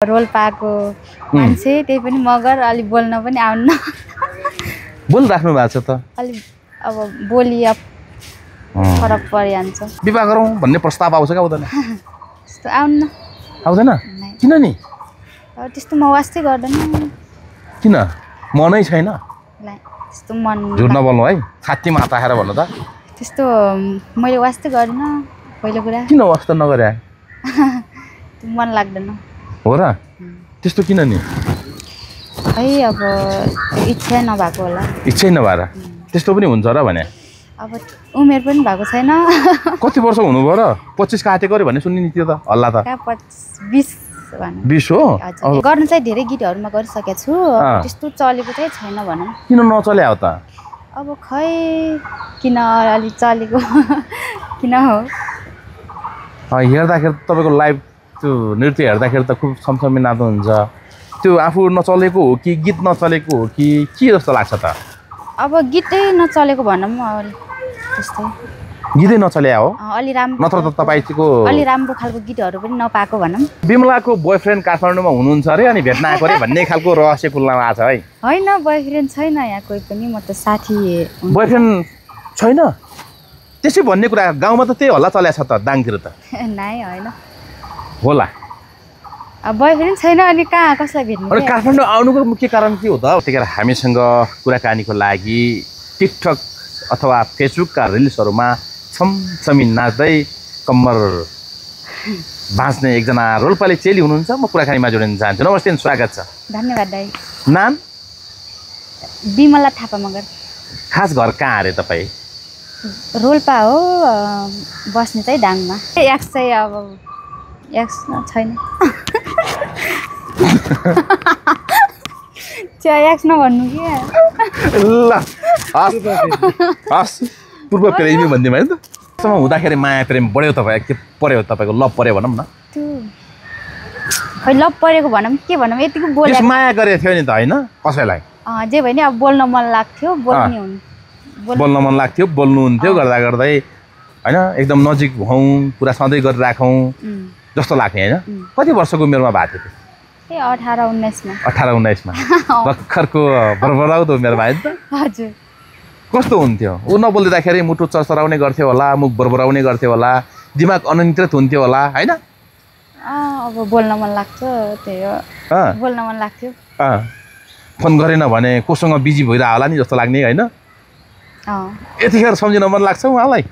रोल्पाको मान्छे त्यही पनि मगर अलि बोल्न पनि आउन्न बोलिराख्नु भएको छ त अलि अब बोली फरक परिहाल्छ विवाह गरौँ भन्ने प्रस्ताव आउँछ क्या आउँदैन त्यस्तो आउँदैन किन नि त्यस्तो म वास्तै गर्दैन किन मनै छैन त्यस्तो मन झुट नबोल्नु है छाती माथा आएर भन्नु त त्यस्तो मैले वास्तै गर्दिन पहिलो कुरा किन वास्ता नगरे मन लाग्दैन हो र त्यस्तो किन नि है अब इच्छा नभएको होला इच्छै नभएर त्यस्तो पनि हुन्छ र भने अब उमेर पनि भएको छैन कति वर्ष हुनुभयो र 25 काटेको अरे भन्ने सुन्ने नि त्यो त हल्ला त 20 हो गर्न चाहिँ धेरै गीतहरुमा गरिसकेको छु त्यस्तो चलेको चाहिँ छैन भनौं किन नचल्या हो त अब खै किन अलि चलेको किन हो हेर्दाखेरि तपाईको लाइभ त्यो नृत्य हेर्दाखेरि त खुब छमछमी नाच्नुहुन्छ त्यो आफू नचलेको हो कि गीत नचलेको हो कि के जस्तो लाग्छ त अब गीतै नचलेको भनौं त्यस्तै गीतै नचल्या हो अलि राम्रो नत्र त तपाईको अलि राम्रो खालको गीतहरु पनि नपाएको भनौं बिमलाको बोयफ्रेन्ड काठमाडौँमा हुनुहुन्छ अरे अनि भेट्न आएको अरे भन्ने खालको रहस्य खुल्न आएको छ है हैन बोयफ्रेन्ड छैन यहाँ कोही पनि म त साथी बोयफ्रेन्ड छैन त्यसै भन्ने कुरा गाउँमा त त्यही होला चल्या छ त दाङतिर त नाइ हैन होला अब बोयफ्रेन्ड छैन अनि कहाँ कसलाई भेट्नु अनि काठमाडौँ आउनुको मुख्य कारण के हो त त्यतिखेर हामीसँग कुराकानीको लागि टिकटक अथवा फेसबुकका रिल्सहरुमा छमछमी नाच्दै कम्मर बाँच्ने एकजना रोल्पाले चेली हुनुहुन्छ म कुराकानीमा जोडिन चाहन्छु नमस्ते स्वागत छ धन्यवाद दाइ नाम बिमला थापा मगर खास घर कहाँ अरे तपाई रोल्पा हो बस्ने चाहिँ दाङमा एक्स चाहिँ अब एक्स छैन एक्स नभन्नु कि ल हस् पूर्व प्रेमी भन्दिम हैन त सम्म हुँदाखेरि माया प्रेम बढ्यो तपाईँ के पर्यो तपाईको लभ पर्यो भनौँ न खै लभ परेको भनौँ के भनौँ यतिको बोले माया गरेको थियो नि त हैन कसैलाई जे भने अब बोल्न मन लाग्थ्यो बोल्न मन लाग्थ्यो बोल्नुहुन्थ्यो गर्दा गर्दै हैन एकदम नजिक हौं पुरा सधैँ गरिराखौं जस्तो लाग्थ्यो हैन कति वर्षको उमेरमा भएको थियो ए 18 19 मा 18 19 मा भर्खरको बरबराउँदो उमेरमा हैन त हजुर कस्तो हुन्थ्यो उ नबोल्दाखेरि मुटु चरचराउने गर्थ्यो होला मुख बरबराउने गर्थ्यो होला दिमाग अनियन्त्रित हुन्थ्यो होला हैन अब बोल्न मन लाग्छ त्यही हो बोल्न मन लाग्थ्यो फोन गरेन भने कोसँग बिजी भइरा होला नि जस्तो लाग्ने हैन यतिखेर सम्झिन मन लाग्छ उहाँलाई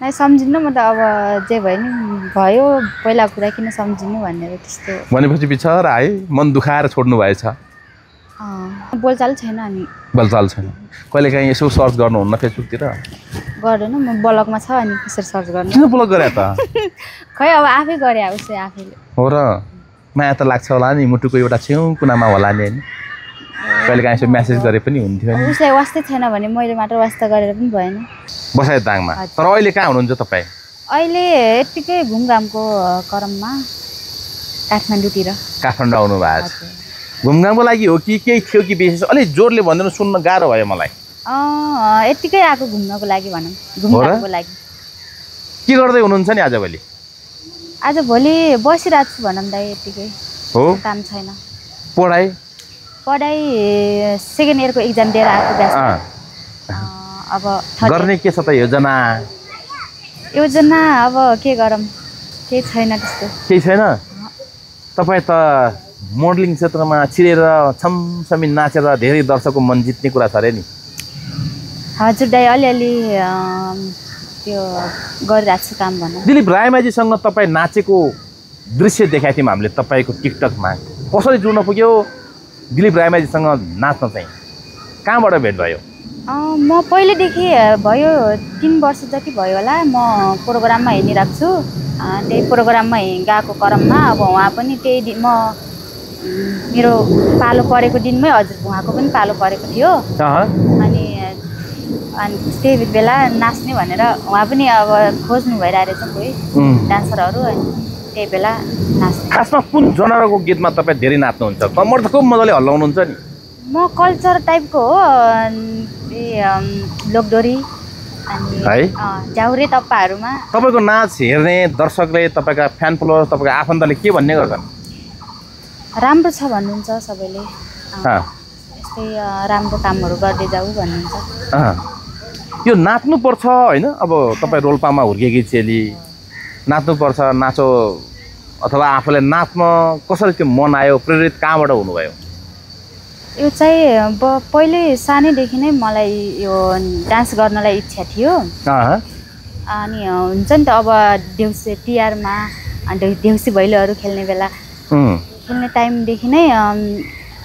नै सम्झिनु म त अब जे भयो नि भयो पहिला कुरा किन सम्झिनु भनेर त्यस्तो भनेपछि बिचारा है मन दुखाएर छोड्नु भएछ बोलचाल छैन अनि बोलचाल छैन कहिले काहीँ यसो सर्च गर्नुहुन्न फेसबुकतिर गर्दैन म ब्लगमा छ अनि कसरी सर्च गर्नु किन ब्लग गरे त खै अब आफै गरे उसै आफैले हो र माया त लाग्छ होला नि मुटुको एउटा छेउ कुनामा होला नि हैन कहिले काहीँ यसो मेसेज गरे पनि हुन्थ्यो नि उसलाई वास्तै छैन भने मैले मात्र वास्ता गरेर पनि भएन बसाइ दाङमा तर अहिले कहाँ हुनुहुन्छ तपाई अहिले यतिकै घुमघामको क्रममा काठमाडौँतिर काठमाडौँ आउनु भएको छ घुमघामको लागि हो कि केही थियो कि विशेष अलि जोडले भन्दिनु सुन्न गाह्रो भयो मलाई यतिकै आएको घुम्नको लागि भनौँ घुमघामको लागि के गर्दै हुनुहुन्छ नि आजभोलि आजभोलि बसिरहेको छु भनौँ दाइ यतिकै हो काम छैन पढाइ सेकेन्ड इयरको एक्जाम दिएर आएको व्यस्त अब गर्ने के छ त योजना अब के गरौँ केही छैन त्यस्तो केही छैन तपाईँ त मोडलिङ क्षेत्रमा छिरेर छमछमी नाचेर धेरै दर्शकको मन जित्ने कुरा छ अरे नि हजुर दाइ अलिअलि त्यो गरिरहेको छु काम भनौँ दिलीप रायमाझीसँग तपाईँ नाचेको दृश्य देखाएको थियौँ हामीले तपाईँको टिकटकमा कसरी जुड्न पुग्यो दिलीप रायमाझीसँग नाच्न चाहिँ कहाँबाट भेट भयो म पहिलेदेखि भयो 3 वर्ष जति भयो होला म प्रोग्राममा हिँडिरहेको छु त्यही प्रोग्राममा गएको क्रममा अब उहाँ पनि त्यही दिन मेरो पालो परेको दिनमै हजुर उहाँको पनि पालो परेको थियो अनि त्यही बेला नाच्ने भनेर उहाँ पनि अब खोज्नु भइरहेछ कोही डान्सरहरू त्यही बेला नाच्ने खासमा कुन जनरको गीतमा तपाईँ धेरै नाच्नुहुन्छ कम्मर त खुब मजाले हल्लाउनुहुन्छ नि म कल्चर टाइपको हो लोकडोरी अनि जाउरे टप्पाहरूमा तपाईको नाच हेर्ने दर्शकले तपाईका फ्यान फलोअर तपाईका आफन्तले के भन्ने गर्छन् राम्रो छ भन्नुहुन्छ सबैले। अँ, यस्तै राम्रो कामहरू गर्दै जाऊ भन्नुहुन्छ। अँ। यो नाच्नुपर्छ होइन, अब तपाईँ रोल्पामा हुर्केकी चेली नाच्नुपर्छ, नाचो अथवा आफूलाई नाच्न कसरी त्यो मन आयो, प्रेरित कहाँबाट हुनुभयो? यो चाहिँ पहिले सानैदेखि नै मलाई यो डान्स गर्नलाई इच्छा थियो। अँ, अनि हुन्छ नि त अब देउसी तिहारमा देउसी भैलोहरू खेल्ने बेला खेल्ने टाइमदेखि नै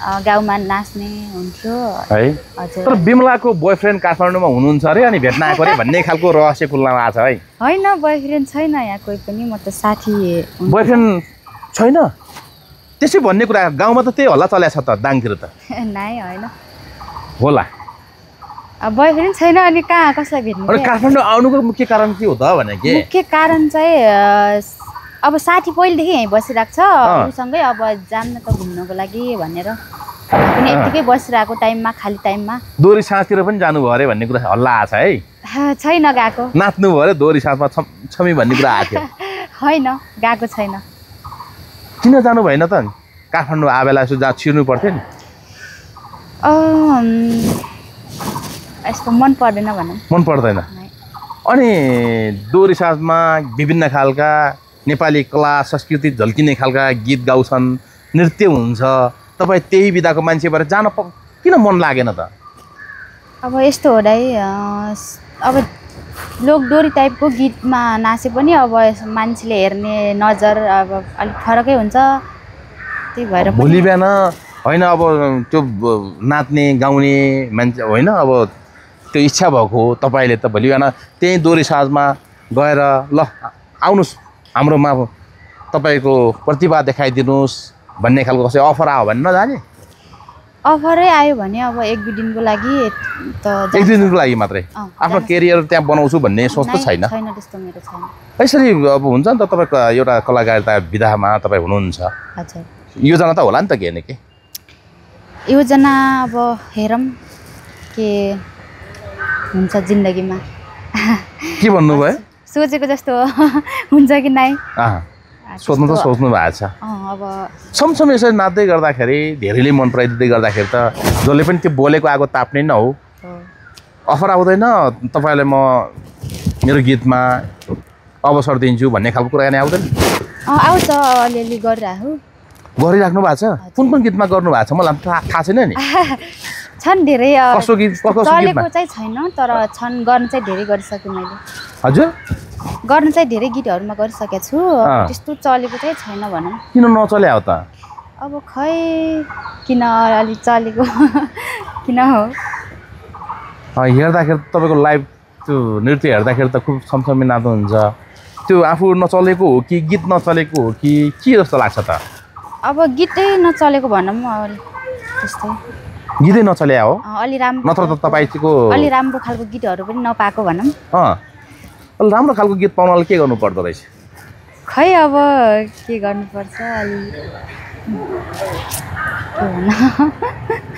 गाउँमा नाच्ने हुन्थ्यो है। हजुर। तर बिमलाको बोयफ्रेन्ड काठमाडौँमा हुनुहुन्छ अरे अनि भेट्न आएको अरे भन्ने खालको रहस्य खुल्नमा आएको छ है। होइन, बोयफ्रेन्ड छैन यहाँ कोही पनि, म त साथी हुँ। बोयफ्रेन्ड छैन त्यसै भन्ने कुरा गाउँमा त त्यही हल्ला चलेको छ त, दाङतिर त नाइ होइन, होला। बोयफ्रेन्ड छैन अनि कहाँ कसलाई भेट्नु? अनि काठमाडौँ आउनुको मुख्य कारण के हो त भने के? मुख्य कारण चाहिँ अब साथी पहिलेदेखि यहीँ बसिरहेको छ, उसँगै अब जान्न त घुम्नको लागि भनेर पनि यत्तिकै बसिरहेको टाइममा खाली टाइममा दोहोरी साँझतिर पनि जानुभयो अरे भन्ने कुरा हल्ला आएको छ है। छैन गएको। नाच्नुभयो अरे दोहोरी साँझमा छमी भन्ने कुरा आएको थियो। होइन, गएको छैन। किन जानु भएन त? काठमाडौँ आबेला यसो जहाँ छिर्नु पर्थ्यो नि। यस्तो मन पर्दैन भनौँ। मन पर्दैन। अनि दोहोरी साँझमा विभिन्न खालका नेपाली कला संस्कृति झल्किने खालका गीत गाउँछन्, नृत्य हुन्छ, तपाईँ त्यही विधाको मान्छे भएर जान किन मन लागेन त? अब यस्तो हो दाइ, अब लोकडोरी टाइपको गीतमा नाचे पनि अब मान्छेले हेर्ने नजर अब अलिक फरकै हुन्छ, त्यही भएर भोलि बिहान होइन अब त्यो नाच्ने गाउने मान्छे होइन, अब त्यो इच्छा भएको हो तपाईँले त भोलि बिहान त्यही दोहोरी साँझमा गएर ल आउनुहोस् हाम्रोमा तपाईँको प्रतिभा देखाइदिनुहोस् भन्ने खालको कसै अफर आयो भने नजाने? अफरै आयो भने अब एक दुई दिनको लागि त एक दुई दिनको लागि मात्रै आफ्नो केरियर त्यहाँ बनाउँछु भन्ने सोच त छैन? छैन, त्यस्तो मेरो छैन। यसरी अब हुन्छ नि त, तपाईँको एउटा कलाकारिता विधामा तपाईँ हुनुहुन्छ, हजुर। योजना त होला नि त के न के? योजना अब हेरौँ के हुन्छ जिन्दगीमा। के भन्नुभयो? सोचेको जस्तो हुन्छ कि नै सोच्नु त सोच्नु भएको छ। अब समसम यसरी नाच्दै गर्दाखेरि धेरैले मन पराइदिँदै गर्दाखेरि त जसले पनि त्यो बोलेको आगो ताप्ने न हो। अफर आउँदैन तपाईँलाई म मेरो गीतमा अवसर दिन्छु भन्ने खालको कुरा आउँदैन? आउँछ, अलिअलि गरिराख्नु भएको छ। कुन कुन गीतमा गर्नु भएको छ मलाई थाहा छैन नि। छन् धेरै। कसो गीत चलेको चाहिँ छैन, तर छन्, गर्न चाहिँ धेरै गरिसकेँ मैले। हजुर, गर्न चाहिँ धेरै गीतहरूमा गरिसकेको छु, त्यस्तो चलेको चाहिँ छैन भनौँ। किन नचल्या हो त? अब खै किन अलि चलेको किन हो? हेर्दाखेरि तपाईँको लाइभ त्यो नृत्य हेर्दाखेरि त खुब छमछमी नाच्नुहुन्छ, त्यो आफू नचलेको हो कि गीत नचलेको हो कि के जस्तो लाग्छ त? अब गीतै नचलेको भनौँ, त्यस्तै गीतै नचल्या हो अलि राम्रो, नत्र त तपाईँको अलि राम्रो खालको गीतहरू पनि नपाएको भनौँ। अलि राम्रो खालको गीत पाउनलाई के गर्नु पर्दो रहेछ? खै अब के गर्नुपर्छ अलि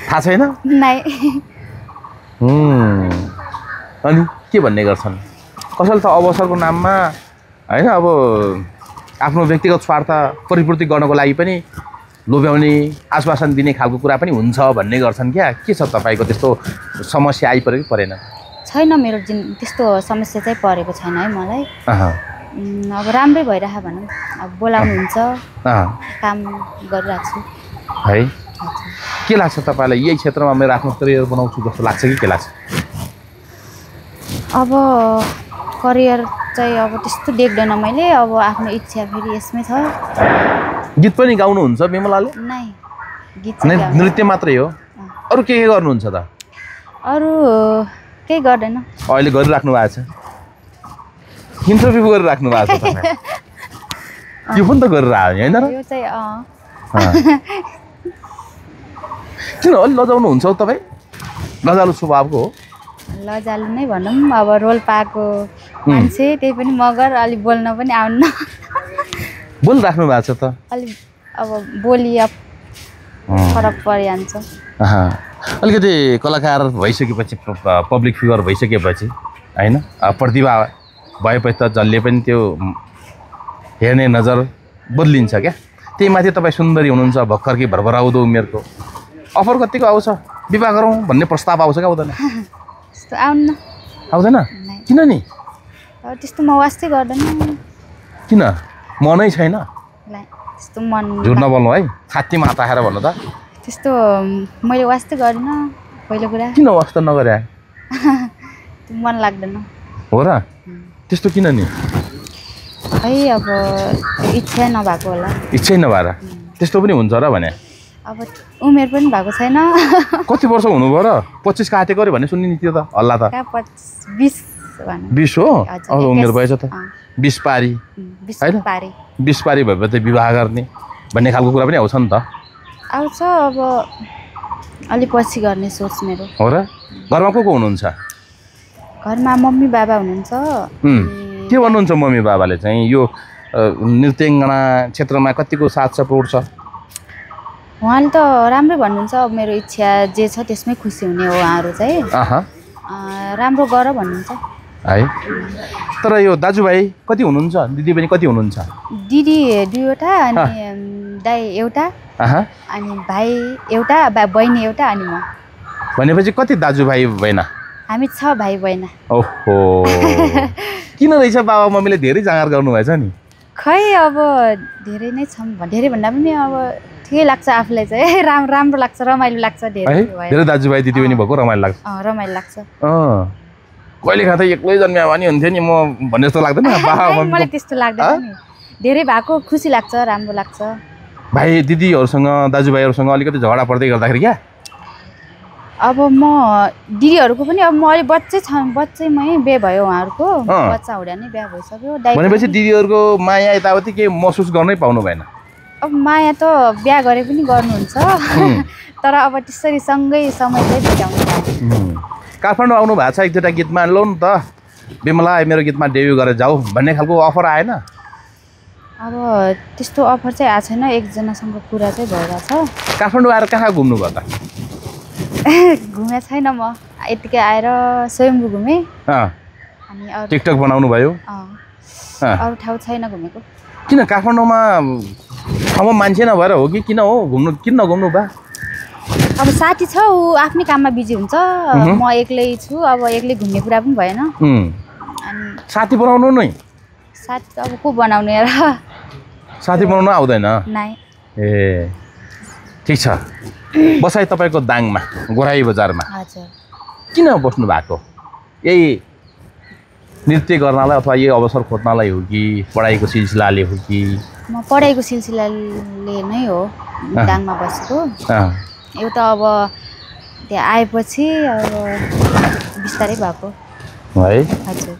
थाहा छैन? नाइ। अनि के भन्ने गर्छन् कसैले त अवसरको नाममा होइन, अब आफ्नो व्यक्तिगत स्वार्थ परिपूर्ति गर्नको लागि पनि लोभ्याउने आश्वासन दिने खालको कुरा पनि हुन्छ भन्ने गर्छन् क्या? के छ तपाईँको त्यस्तो समस्या आइपऱ्यो कि परेन? छैन, मेरो त्यस्तो समस्या चाहिँ परेको छैन है मलाई। अब राम्रै भइरह भनौँ, अब बोलाउनुहुन्छ, काम गरिरहेको छु है। के लाग्छ तपाईँलाई यही क्षेत्रमा मेरो आफ्नो करियर बनाउँछु जस्तो लाग्छ कि के लाग्छ? अब करियर चाहिँ अब त्यस्तो देख्दैन मैले, अब आफ्नो इच्छा फेरि यसमै छ। गीत पनि गाउनुहुन्छ बिमलाले? नाइ, गीत नृत्य मात्रै हो, अरू के गर्नुहुन्छ त? अरू केही गर्दैन। अहिले गरिराख्नु भएको छ, इन्टरभ्यू गरिराख्नु भएको छ तपाईँ, यो पनि त गरिरह्यो होइन र? यो चाहिँ किन अलि लजाउनुहुन्छ तपाईँ? लजालु स्वभावको हो? लजालु नै भनौँ, अब रोल्पाको मान्छे, त्यही पनि मगर, अलि बोल्न पनि आउन्न। बोलिराख्नु भएको छ त? अलि अब बोली फरक परिहाल्छ। अलिकति कलाकार भइसकेपछि, पब्लिक फिगर भइसकेपछि होइन, प्रतिभा भएपछि त जसले पनि त्यो हेर्ने नजर बदलिन्छ क्या? त्यही माथि तपाईँ सुन्दरी हुनुहुन्छ, भर्खर कि भरभराउँदो उमेरको। अफर कतिको आउँछ विवाह गरौँ भन्ने प्रस्ताव आउँछ क्या आउँदैन? त्यस्तो आउन्न। आउँदैन? किन नि? अब त्यस्तो म वास्तै गर्दैन। किन? मनै छैन? त्यस्तो मन झुट नबोल्नु है, छातीमा हात राखेर भन्नु त। त्यस्तो मैले वास्तै गर्दिन पहिलो कुरा। किन वास्ता नगरे? मन लाग्दैन। हो र? त्यस्तो किन नि? खै अब इच्छा नभएको होला। इच्छै नभएर त्यस्तो पनि हुन्छ र भने? अब उमेर पनि भएको छैन। कति वर्ष हुनुभयो र? 25 काटेको अरे भन्ने सुन्ने नि त्यो त हल्ला त। 20 हो? अब उमेर भएछ त। 20 पारी होइन? 20 पारी भएपछि विवाह गर्ने भन्ने खालको कुरा पनि आउँछ नि त। आउँछ अब अलि पछि गर्ने सोच मेरो। हो र? घरमा को हुनुहुन्छ? घरमा मम्मी बाबा हुनुहुन्छ। के भन्नुहुन्छ मम्मी बाबाले चाहिँ यो नृत्याङ्गना क्षेत्रमा कतिको साथ सपोर्ट छ? उहाँले त राम्रै भन्नुहुन्छ। अब मेरो इच्छा जे छ त्यसमै खुसी हुने हो उहाँहरू चाहिँ। राम्रो गर भन्नुहुन्छ है। तर यो दाजुभाइ कति हुनुहुन्छ? दिदी पनि कति हुनुहुन्छ? दिदी 2वटा अनि दाइ एउटा अनि भाइ एउटा, बहिनी एउटा अनि म। भनेपछि कति दाजुभाइ बहिनी? हामी 6 भाइ बहिनी। ओहो। किन रहेछ बाबा मम्मीले धेरै जाँगर गर्नुभएछ नि? खै अब धेरै नै छौँ, धेरै भन्दा पनि अब ठिकै लाग्छ आफूलाई चाहिँ। राम्रो लाग्छ, रमाइलो लाग्छ। धेरै दाजुभाइ दिदीबहिनी भएको रमाइलो लाग्छ। रमाइलो लाग्छ। कहिले खाँदा एक्लै जन्मिया भने हुन्थ्यो नि म भन्ने जस्तो लाग्दैन? मलाई त्यस्तो लाग्दैन नि। धेरै भएको खुसी लाग्छ, राम्रो लाग्छ। भाइ दिदीहरूसँग दाजुभाइहरूसँग अलिकति झगडा पर्दै गर्दाखेरि क्या? अब म दिदीहरूको पनि अब म अलि बच्चैमै बिहे भयो उहाँहरूको। बच्चा हुँदा नै बिहे भइसक्यो। भनेपछि दिदीहरूको माया यताउति के महसुस गर्नै पाउनु भएन? अब माया त बिहे गरे पनि गर्नुहुन्छ, तर अब त्यसरी सँगै समय चाहिँ बिताउनु। काठमाडौँ आउनु भएको छ एक-दुईवटा गीतमा, लो न त बिमला मेरो गीतमा डेब्यु गरेर जाऊ भन्ने खालको अफर आएन? अब त्यस्तो अफर चाहिँ आएको छैन। एकजनासँग कुरा चाहिँ भइरहेको छ। काठमाडौँ आएर कहाँ घुम्नु भयो त? घुमे छैन म। यतिकै आएर स्वयम्भू घुमेँ। अनि टिकटक बनाउनु भयो? अरू ठाउँ छैन घुमेको। किन काठमाडौँमा ठाउँमा मान्छे नभएर हो कि किन हो? किन नघुम्नु बा? अब साथी छ, ऊ आफ्नै काममा बिजी हुन्छ। म एक्लै छु, अब एक्लै घुम्ने कुरा पनि भएन। अनि साथी बनाउनु नै? साथी त अब को बनाउने र? साथी बनाउनु आउँदैन? नाइ। ए ठिक छ। बसाइ तपाईँको दाङमा, गोराई बजारमा। हजुर। किन बस्नु भएको? यही नृत्य गर्नलाई अथवा यही अवसर खोज्नलाई हो कि पढाइको सिलसिलाले हो कि? म पढाइको सिलसिलाले नै हो दाङमा बसेको। एउटा अब त्यहाँ आएपछि अब बिस्तारै भएको है। हजुर।